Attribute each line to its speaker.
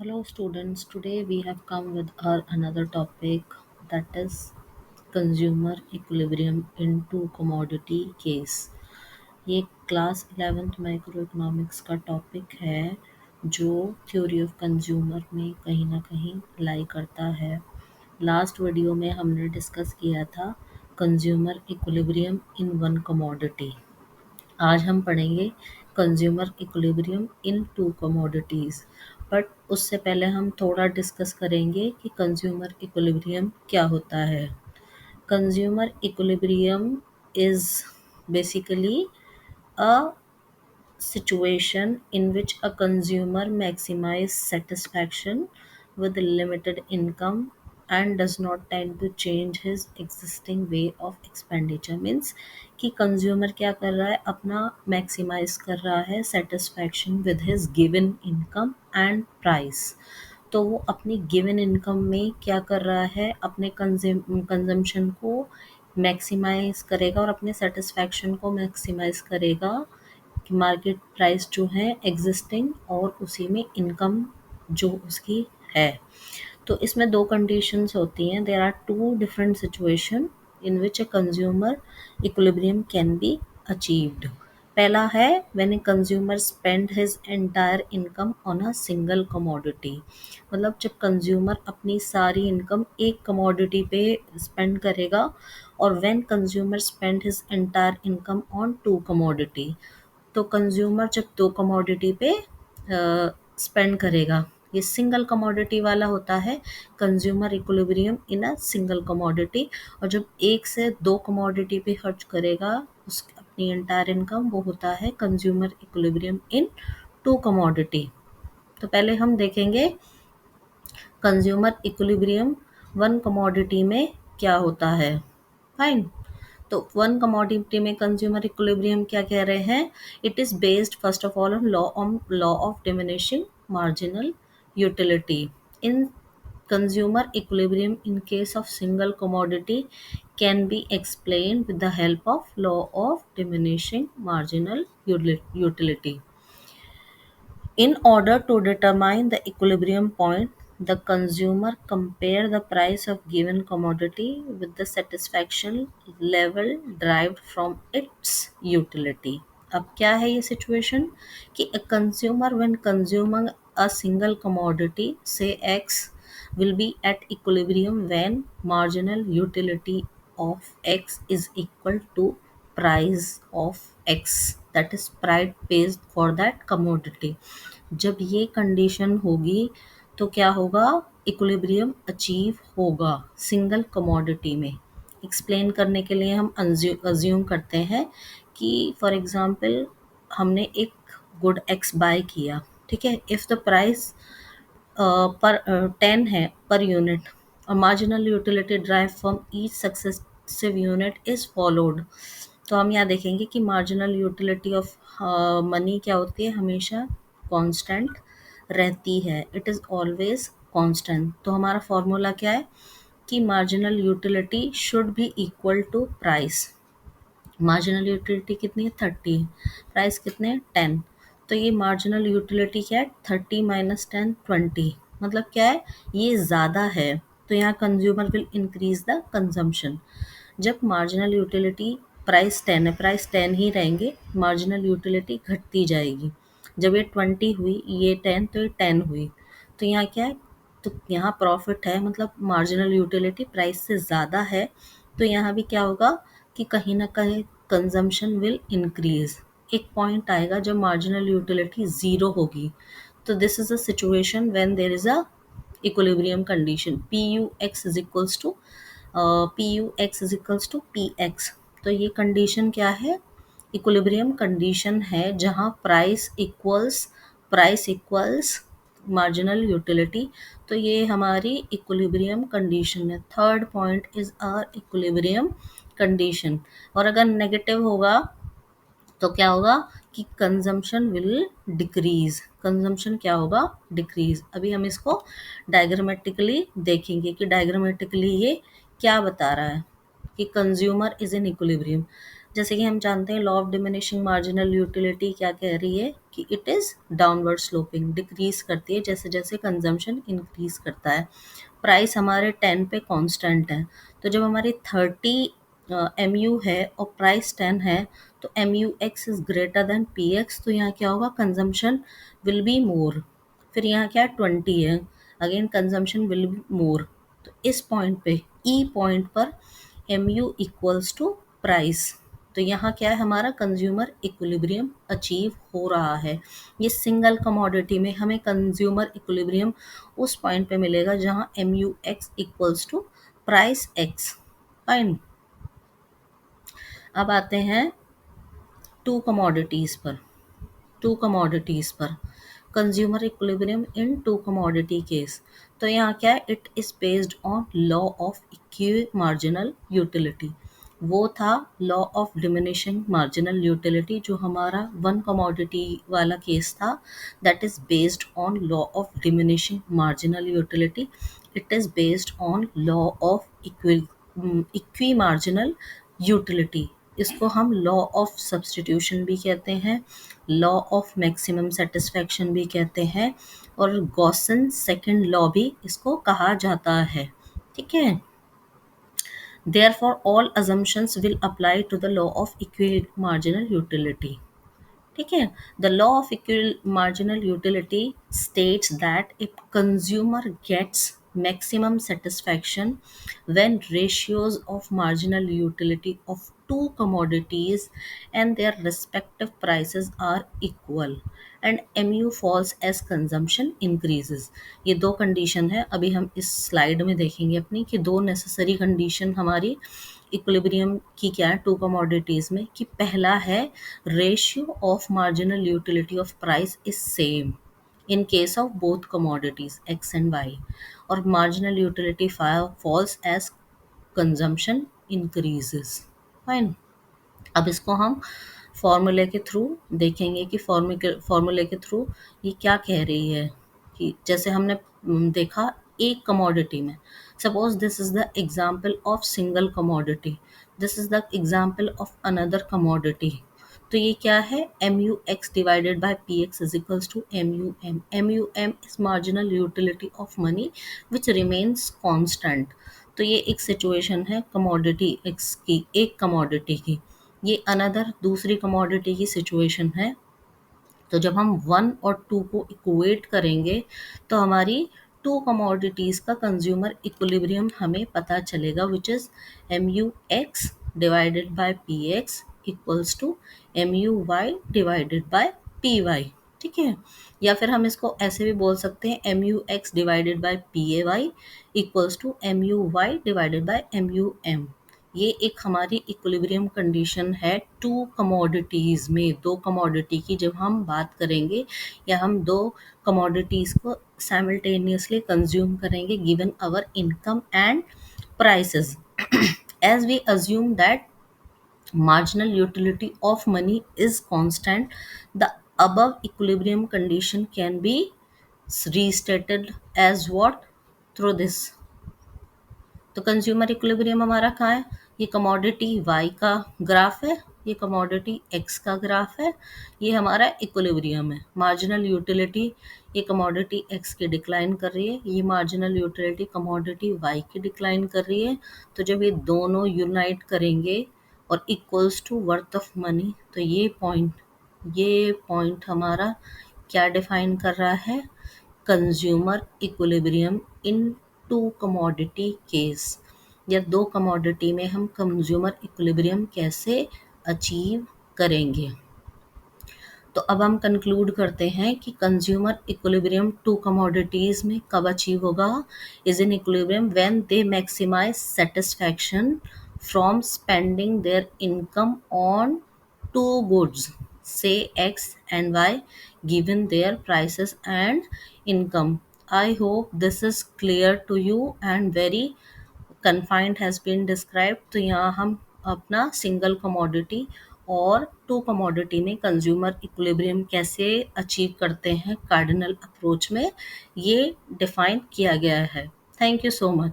Speaker 1: Hello students, today we have come with our another topic, that is consumer equilibrium in two commodity case. ये class 11th micro economics का topic है जो theory of consumer में कहीं ना कहीं लाई करता है। लास्ट वीडियो में हमने डिस्कस किया था consumer equilibrium in one commodity. आज हम पढ़ेंगे consumer equilibrium in two commodities. But उससे पहले हम थोड़ा डिस्कस करेंगे कि कंज्यूमर इक्विलिब्रियम क्या होता है। Consumer equilibrium is basically a situation in which a consumer maximizes satisfaction with limited income and does not tend to change his existing way of expenditure means कि कंज्यूमर क्या कर रहा है, अपना मैक्सिमाइज कर रहा है satisfaction with his given income and price. तो वो अपनी गिवन इनकम में क्या कर रहा है, अपने कंजम्पशन को मैक्सिमाइज करेगा और अपने सेटिस्फैक्शन को मैक्सिमाइज करेगा कि मार्केट प्राइस जो है एग्जिस्टिंग और उसी में इनकम जो उसकी है। तो इसमें दो कंडीशंस होती हैं। There are two different situation in which a consumer equilibrium can be achieved. पहला है when a consumer spend his entire income on a single commodity, मतलब जब कंज्यूमर अपनी सारी इनकम एक कमोडिटी पे स्पेंड करेगा, और when consumer spend his entire income on two commodity, तो कंज्यूमर जब दो कमोडिटी पे स्पेंड करेगा। ये सिंगल कमोडिटी वाला होता है कंज्यूमर इक्विलिब्रियम इन अ सिंगल कमोडिटी, और जब एक से दो कमोडिटी पे खर्च करेगा उस अपनी एंटायर इनकम, वो होता है consumer equilibrium in two commodity. तो पहले हम देखेंगे कंज्यूमर इक्विलिब्रियम वन कमोडिटी में क्या होता है। फाइन। तो वन कमोडिटी में कंज्यूमर इक्विलिब्रियम क्या कह रहे हैं, it is based first of all on law of diminishing marginal utility. In consumer equilibrium in case of single commodity can be explained with the help of law of diminishing marginal utility. In order to determine the equilibrium point, the consumer compare the price of given commodity with the satisfaction level derived from its utility. अब क्या है ये situation कि a consumer when consuming a single commodity say X will be at equilibrium when marginal utility of X is equal to price of X, that is price paid for that commodity। जब ये condition होगी तो क्या होगा, equilibrium achieve होगा single commodity में। Explain करने के लिए हम अज्यूम करते हैं कि फॉर एग्जांपल हमने एक गुड एक्स बाय किया, ठीक है। इफ़ द प्राइस पर 10 है पर यूनिट और marginal utility drive from each successive unit is followed, तो हम यहाँ देखेंगे कि मार्जिनल यूटिलिटी ऑफ मनी क्या होती है, हमेशा कांस्टेंट रहती है। It is always constant. तो हमारा फॉर्मूला क्या है कि marginal utility should be equal to price. Marginal utility कितनी है, 30, प्राइस कितने 10। तो ये मार्जिनल यूटिलिटी क्या है, 30 माइनस 10 20, मतलब क्या है, ये ज़्यादा है। तो यहाँ consumer will increase the consumption. जब मार्जिनल यूटिलिटी प्राइस 10 है, प्राइस 10 ही रहेंगे, मार्जिनल यूटिलिटी घटती जाएगी। जब ये 20 हुई, ये 10, तो ये 10 हुई। तो यहाँ क्या है, तो यहाँ प्रॉफिट है, मतलब मार्जिनल यूटिलिटी प्राइस से ज़्यादा है। तो यहाँ भी क्या होगा कि कहीं ना कहीं कंजम्पशन विल इंक्रीज। एक पॉइंट आएगा जब मार्जिनल यूटिलिटी ज़ीरो होगी। तो this is a situation when there is a equilibrium condition, PUX is equals to PX। तो ये कंडीशन क्या है, इक्विलिब्रियम कंडीशन है जहाँ प्राइस इक्वल्स मार्जिनल यूटिलिटी। तो ये हमारी इक्विलिब्रियम कंडीशन है। Third point is our equilibrium condition. और अगर नेगेटिव होगा तो क्या होगा कि कंजम्पशन विल डिक्रीज। कंजम्पशन क्या होगा, डिक्रीज। अभी हम इसको डायग्रामेटिकली देखेंगे कि डायग्रामेटिकली ये क्या बता रहा है कि कंज्यूमर इज इन इक्विलिब्रियम। जैसे कि हम जानते हैं law of diminishing marginal utility क्या कह रही है कि it is downward sloping, decrease करती है जैसे जैसे कंजम्पशन इंक्रीज करता है। प्राइस हमारे 10 पे कांस्टेंट है, तो जब हमारी 30 एम यू है और प्राइस 10 है, तो M U X is greater than P X, तो यहाँ क्या होगा, कंजम्पशन विल बी मोर। फिर यहाँ क्या 20 है, again consumption will be more. तो इस पॉइंट पे, ई पॉइंट पर M U equals to price, तो यहाँ क्या है, हमारा कंज्यूमर इक्विलिब्रियम अचीव हो रहा है। ये सिंगल कमोडिटी में हमें कंज्यूमर इक्विलिब्रियम उस पॉइंट पे मिलेगा जहाँ M U X equals to price X. Fine. अब आते हैं टू कमोडिटीज़ पर। टू कमोडिटीज़ पर consumer equilibrium in two commodity case. तो यहाँ क्या है, it is based on law of equi marginal utility. वो था law of diminishing marginal utility जो हमारा वन कमोडिटी वाला केस था, that is based on law of diminishing marginal utility. It is based on law of equi marginal utility. इसको हम law of substitution भी कहते हैं, लॉ ऑफ मैक्सिमम सेटिस्फैक्शन भी कहते हैं, और गॉसन सेकंड लॉ भी इसको कहा जाता है। ठीक है। Therefore, all assumptions will apply to the law of equal marginal utility. ठीक है। The law of equal marginal utility states that if consumer gets maximum satisfaction when ratios of marginal utility of two commodities and their respective prices are equal and mu falls as consumption increases। ये दो condition है, अभी हम इस slide में देखेंगे अपनी कि दो नेसेसरी कंडीशन हमारी इक्विलिब्रियम की क्या है टू कमोडिटीज में, कि पहला है ratio of marginal utility of price is same in case of both commodities X and Y, और marginal utility falls as consumption increases. Fine. अब इसको हम फॉर्मूले के थ्रू देखेंगे कि फॉर्मूले के थ्रू ये क्या कह रही है। कि जैसे हमने देखा एक कमोडिटी में, suppose this is the example of single commodity, this is the example of another commodity. तो ये क्या है, M U X divided by P X is equals to M U M. M U M is marginal utility of money which remains constant. तो ये एक situation है commodity x की, एक कमोडिटी की। ये अनदर दूसरी कमोडिटी की सिचुएशन है। तो जब हम वन और टू को इक्वेट करेंगे तो हमारी टू कमोडिटीज़ का कंज्यूमर इक्विलिब्रियम हमें पता चलेगा, which is M U X divided by P X equals to M U Y divided by P Y. ठीक है। या फिर हम इसको ऐसे भी बोल सकते हैं, M U X divided by P A Y equals to M U Y divided by M U M. ये एक हमारी इक्विलिब्रियम कंडीशन है टू कमोडिटीज़ में, दो कमोडिटी की जब हम बात करेंगे या हम दो कमोडिटीज़ को साइमल्टेनियसली कंज्यूम करेंगे given our income and prices. As we assume that marginal utility of money is constant, the above equilibrium condition can be restated as what, through this। तो कंज्यूमर इक्विलिब्रियम हमारा कहाँ है, ये commodity Y का graph है, ये commodity x का graph है, ये हमारा इक्विलिब्रियम है। मार्जिनल यूटिलिटी ये कमोडिटी एक्स की डिक्लाइन कर रही है, ये मार्जिनल यूटिलिटी कमोडिटी वाई की डिक्लाइन कर रही है। तो जब ये दोनों यूनाइट करेंगे और equals to worth of money, तो ये पॉइंट हमारा क्या डिफाइन कर रहा है, consumer equilibrium in two commodity case, या दो कमोडिटी में हम कंज्यूमर इक्विलिब्रियम कैसे अचीव करेंगे। तो अब हम कंक्लूड करते हैं कि कंज्यूमर इक्विलिब्रियम टू कमोडिटीज में कब अचीव होगा, is in equilibrium when they maximize satisfaction from spending their income on two goods, say X and Y, given their prices and income। I hope this is clear to you and very confined has been described। तो यहाँ हम अपना single commodity और to commodity में consumer equilibrium कैसे achieve करते हैं cardinal approach में, ये डिफाइन किया गया है। Thank you so much.